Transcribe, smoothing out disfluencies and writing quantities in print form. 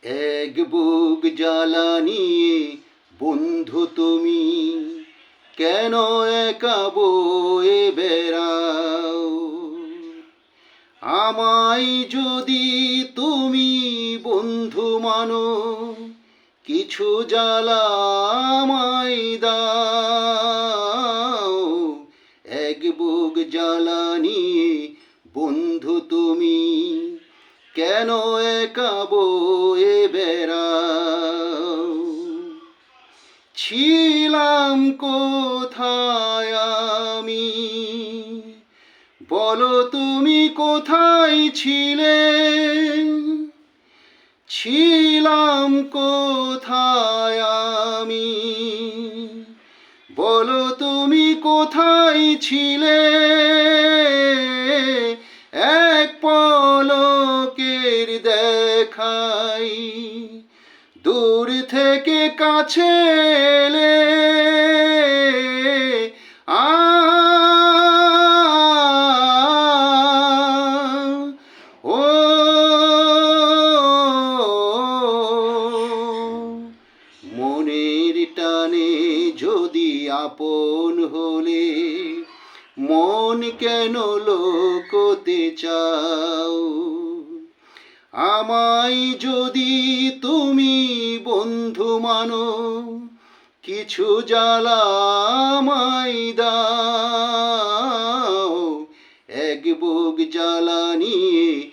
এক বুক জ্বালা নিয়ে বন্ধু তুমি কেন একা বয়ে বেড়াও? আমায় যদি তুমি বন্ধু মানো, কিছু জ্বালা আমায় দাও। এক বুক জ্বালা নিয়ে বন্ধু তুমি কেন একা বয়ে বেড়াও? ছিলাম কোথায় আমি, বলো তুমি কোথায় ছিলে? ছিলাম কোথায় আমি, বলো তুমি কোথায় ছিলে? এক পলকের দেখাই দূর থেকে কাছে এলে, আ ও মনের টানে যদি আপন হলে, মন কেন লোকোতে চাও? আমায় যদি তুমি বন্ধু মানো, কিছু জ্বালা আমায় দাও। এক বুক জ্বালা নিয়ে